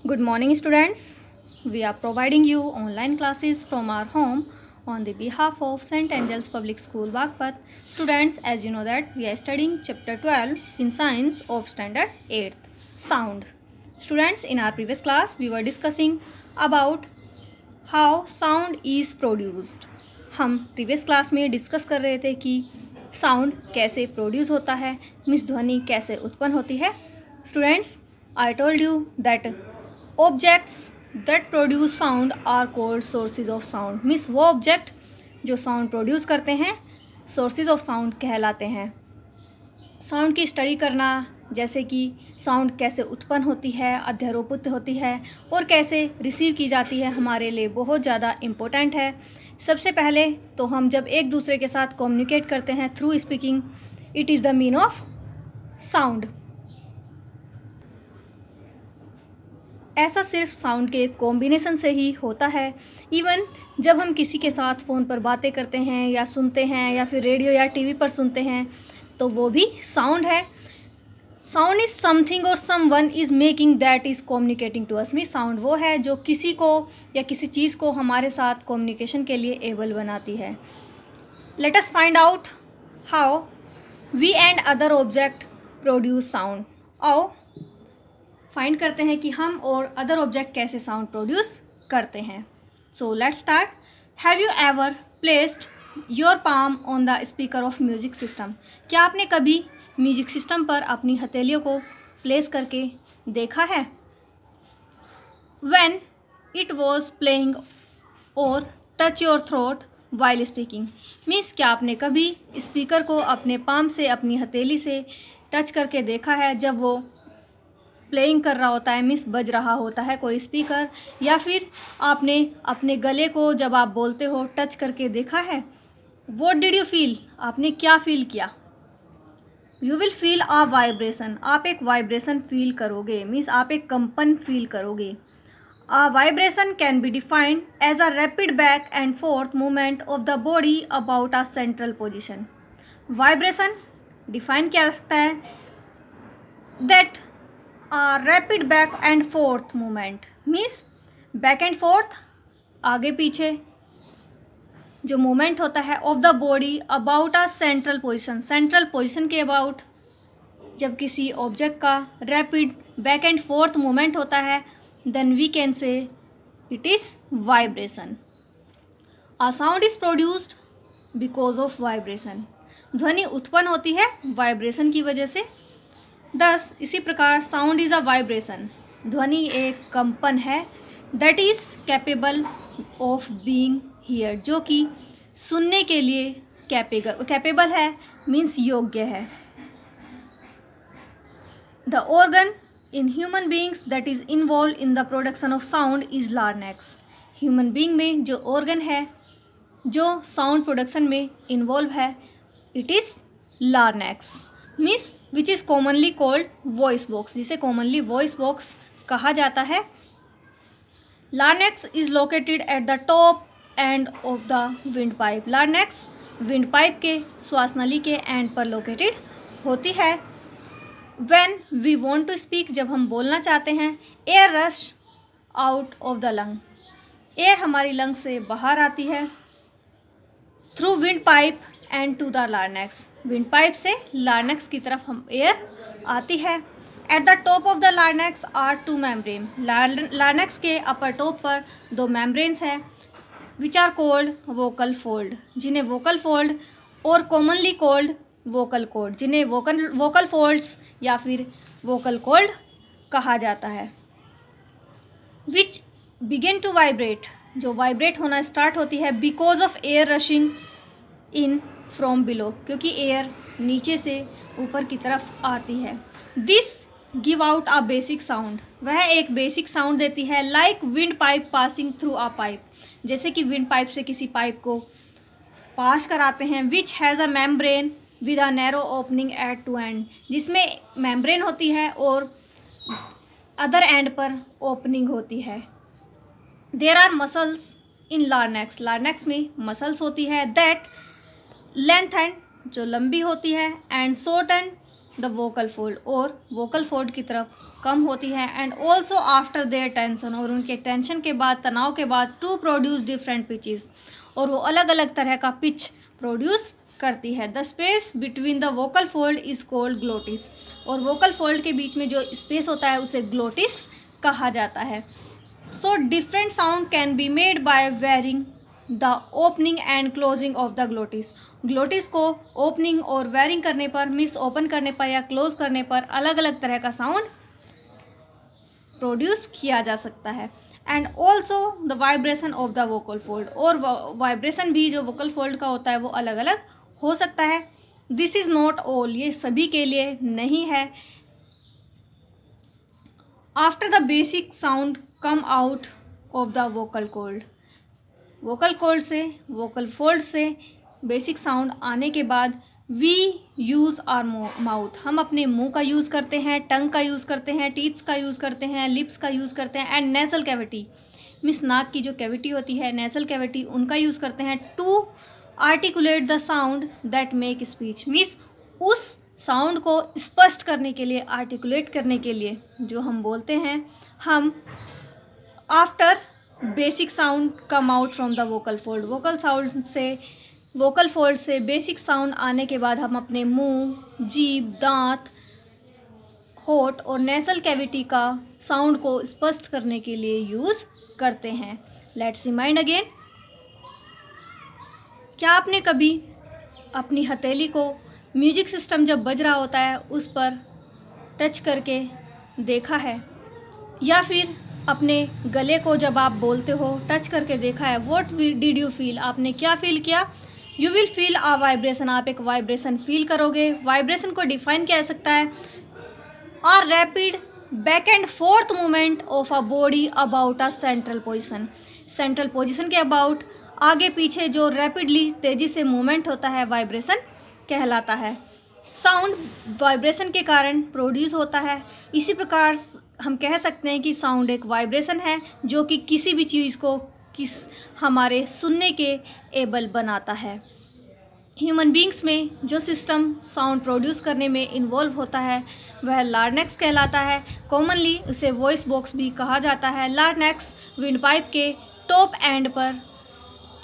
Good morning, students. We are providing you online classes from our home on the behalf of St. Angels Public School, Bagpat. Students, as you know that we are studying chapter 12 in science of standard 8th, sound. Students, in our previous class, we were discussing about how sound is produced. हम previous class में discuss कर रहे थे कि sound कैसे produce होता है, means ध्वनि कैसे उत्पन्न होती है. Students, I told you that objects that produce sound are called sources of sound. Means वो ऑब्जेक्ट जो साउंड प्रोड्यूस करते हैं सोर्सेज ऑफ साउंड कहलाते हैं. साउंड की स्टडी करना, जैसे कि साउंड कैसे उत्पन्न होती है, अध्यारोपित होती है और कैसे रिसीव की जाती है, हमारे लिए बहुत ज़्यादा इम्पोर्टेंट है. सबसे पहले तो हम जब एक दूसरे के साथ कम्युनिकेट करते हैं through speaking, it is the mean of sound. ऐसा सिर्फ साउंड के कॉम्बिनेशन से ही होता है. इवन जब हम किसी के साथ फ़ोन पर बातें करते हैं या सुनते हैं या फिर रेडियो या टीवी पर सुनते हैं तो वो भी साउंड है. साउंड इज़ समथिंग और someone is making that is communicating to us. Means sound वो है जो किसी को या किसी चीज़ को हमारे साथ कम्युनिकेशन के लिए एबल बनाती है. Let us find out how we and other object produce sound. आओ फाइंड करते हैं कि हम और अदर ऑब्जेक्ट कैसे साउंड प्रोड्यूस करते हैं. So let's start. Have you ever placed your palm on the speaker of music system. क्या आपने कभी म्यूजिक सिस्टम पर अपनी हथेलियों को प्लेस करके देखा है? व्हेन इट वॉज प्लेइंग और touch your throat while speaking. Means क्या आपने कभी स्पीकर को अपने पाम से, अपनी हथेली से टच करके देखा है जब वो प्लेइंग कर रहा होता है, मीन्स बज रहा होता है कोई स्पीकर, या फिर आपने अपने गले को जब आप बोलते हो टच करके देखा है? What did you feel? आपने क्या फील किया? You will feel a vibration. आप एक वाइब्रेशन फील करोगे, मीन्स आप एक कंपन फील करोगे. A vibration can be defined as a rapid back and forth movement of the body about a central position. Vibration define किया जा सकता है that rapid back and forth movement. Means back and forth, आगे पीछे जो movement होता है of the body about a central position. Central position के अबाउट जब किसी ऑब्जेक्ट का rapid back and forth movement होता है then we can say it is vibration. A sound is produced because of vibration. ध्वनि उत्पन्न होती है वाइब्रेशन की वजह से. दस इसी प्रकार साउंड इज़ अ वाइब्रेशन. ध्वनि एक कंपन है that is capable of being here, जो कि सुनने के लिए कैपेबल है, मीन्स योग्य है. The organ in human beings that is involve in the production of sound is larynx. Human being में जो ऑर्गन है जो साउंड प्रोडक्शन में इन्वॉल्व है it is larynx. Means which is commonly called voice box, जिसे commonly voice box कहा जाता है. Larynx is located at the top end of the wind pipe. Larynx wind pipe के श्वास नली के एंड पर लोकेटेड होती है. When we want to speak, जब हम बोलना चाहते हैं, air rush out of the lung. Air हमारी लंग से बाहर आती है through wind pipe and to the larynx. Wind pipe से लार्नेक्स की तरफ हम एयर आती है. At the top of the larynx are two membrane. Larynx के अपर टॉप पर दो मेम्ब्रेन्स हैं which are called vocal fold, जिन्हें वोकल फोल्ड और कॉमनली कोल्ड वोकल कॉर्ड, जिन्हें वोकल फोल्ड्स या फिर वोकल कॉर्ड कहा जाता है. विच बिगिन टू वाइब्रेट, जो वाइब्रेट होना स्टार्ट होती है because of air rushing in from below, क्योंकि एयर नीचे से ऊपर की तरफ आती है. This give out a basic sound, वह एक बेसिक साउंड देती है. Like wind pipe passing through a pipe, जैसे कि विंड पाइप से किसी पाइप को पास कराते हैं. Which has a membrane with a narrow opening at two end, जिसमें मेम्ब्रेन होती है और अदर एंड पर ओपनिंग होती है. There are muscles in larynx. Larynx में मसल्स होती है दैट लेंथ एंड, जो लंबी होती है, and short and, the vocal fold, और वोकल फोल्ड की तरफ कम होती है। And also after their tension, और उनके टेंशन के बाद, तनाव के बाद, टू प्रोड्यूस डिफरेंट पिचेस, और वो अलग अलग तरह का पिच प्रोड्यूस करती है। The space between the vocal fold is called glottis, और वोकल फोल्ड के बीच में जो स्पेस होता है उसे ग्लोटिस कहा जाता है। So different sound can be made by varying the opening and closing of the glottis. Glottis को ओपनिंग और वेरिंग करने पर, मीन्स ओपन करने पर या क्लोज करने पर अलग अलग तरह का साउंड प्रोड्यूस किया जा सकता है। And also the vibration of the vocal fold, और वाइब्रेशन भी जो वोकल फोल्ड का होता है वो अलग अलग हो सकता है। दिस इज़ नॉट ऑल, ये सभी के लिए नहीं है। After the basic sound come out of the vocal cord, vocal cord से, वोकल फोल्ड से बेसिक साउंड आने के बाद वी यूज़ आर माउथ, हम अपने मुंह का यूज़ करते हैं, टंग का यूज़ करते हैं, टीथ्स का यूज़ करते हैं, लिप्स का यूज़ करते हैं, एंड नेसल कैविटी, मीन्स नाक की जो कैविटी होती है, नेसल कैविटी, उनका यूज़ करते हैं to articulate the sound that make speech, means उस साउंड को स्पष्ट करने के लिए, आर्टिकुलेट करने के लिए जो हम बोलते हैं, हम after basic sound come out from the vocal fold, vocal fold से बेसिक साउंड आने के बाद हम अपने मुंह, जीभ, दांत, होठ और नेसल कैविटी का साउंड को स्पष्ट करने के लिए यूज़ करते हैं। लेट्स रिमाइंड अगेन, क्या आपने कभी अपनी हथेली को म्यूजिक सिस्टम जब बज रहा होता है उस पर टच करके देखा है, या फिर अपने गले को जब आप बोलते हो टच करके देखा है? व्हाट डिड यू फील, आपने क्या फील किया? You will feel a vibration, आप एक वाइब्रेशन फील करोगे। वाइब्रेशन को डिफाइन किया जा सकता है और rapid back and forth movement of a body about a central position, central position के अबाउट आगे पीछे जो रैपिडली तेज़ी से मूवमेंट होता है वाइब्रेशन कहलाता है। साउंड वाइब्रेशन के कारण प्रोड्यूस होता है। इसी प्रकार हम कह सकते हैं कि साउंड एक वाइब्रेशन है जो कि किसी भी चीज़ को हमारे सुनने के एबल बनाता है। ह्यूमन बींग्स में जो सिस्टम साउंड प्रोड्यूस करने में इन्वॉल्व होता है वह लार्नेक्स कहलाता है। कॉमनली उसे वॉइस बॉक्स भी कहा जाता है। लार्नेक्स विंडपाइप के टॉप एंड पर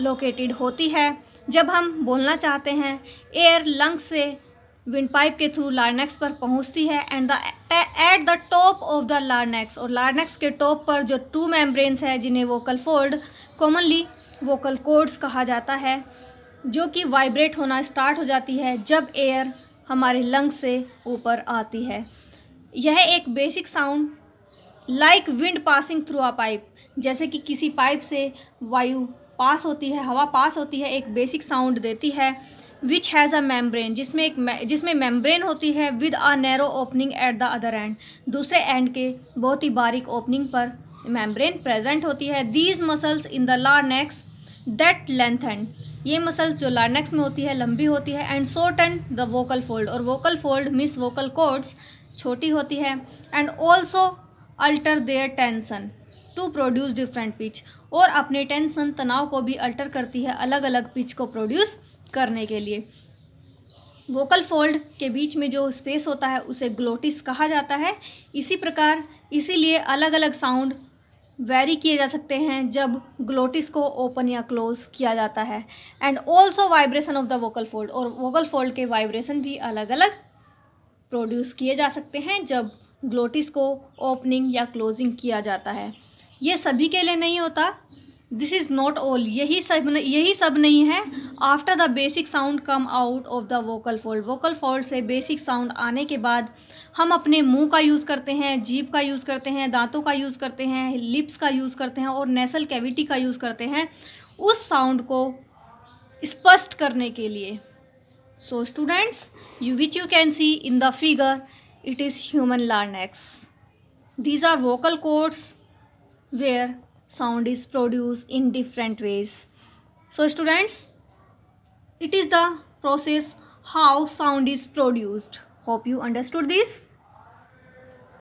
लोकेटेड होती है। जब हम बोलना चाहते हैं, एयर लंग्स से विंडपाइप के थ्रू लार्नेक्स पर पहुंचती है and at the top of the larynx, और लार्नेक्स के टॉप पर जो टू मेम्ब्रेन्स है जिन्हें vocal fold, commonly vocal cords कहा जाता है, जो कि वाइब्रेट होना स्टार्ट हो जाती है जब एयर हमारे लंग्स से ऊपर आती है। यह एक basic sound like wind passing through a pipe, जैसे कि किसी पाइप से वायु पास होती है, हवा पास होती है, एक बेसिक साउंड देती है। विच हैज़ अ मेम्ब्रेन, जिसमें मेम्ब्रेन होती है with a narrow opening at the other and, दूसरे एंड के बहुत ही बारीक ओपनिंग पर मेम्ब्रेन प्रेजेंट होती है। These muscles in the larynx that lengthen, ये मसल्स जो लार्नेक्स में होती है लंबी होती है। And shorten the vocal fold, और वोकल फोल्ड मिस वोकल कॉर्ड्स छोटी होती है। And also alter their tension to produce different pitch, और अपने टेंशन, तनाव को भी अल्टर करती है अलग अलग पिच को प्रोड्यूस करने के लिए। वोकल फोल्ड के बीच में जो स्पेस होता है उसे ग्लोटिस कहा जाता है। इसी प्रकार इसीलिए अलग अलग साउंड वेरी किए जा सकते हैं जब ग्लोटिस को ओपन या क्लोज किया जाता है। And also vibration of the vocal fold, और वोकल फोल्ड के वाइब्रेशन भी अलग अलग प्रोड्यूस किए जा सकते हैं जब ग्लोटिस को ओपनिंग या क्लोजिंग किया जाता है। ये सभी के लिए नहीं होता। दिस इज़ नॉट ऑल, यही सब नहीं है। After the basic sound come out of the vocal fold, vocal fold से बेसिक साउंड आने के बाद हम अपने मुंह का यूज़ करते हैं, जीभ का यूज़ करते हैं, दांतों का यूज़ करते हैं, लिप्स का यूज़ करते हैं और नेसल कैविटी का यूज़ करते हैं उस साउंड को स्पष्ट करने के लिए। So students, which you can see in the figure, it is human larynx. These are vocal cords where sound is produced in different ways. So students, it is the process how sound is produced. Hope you understood this.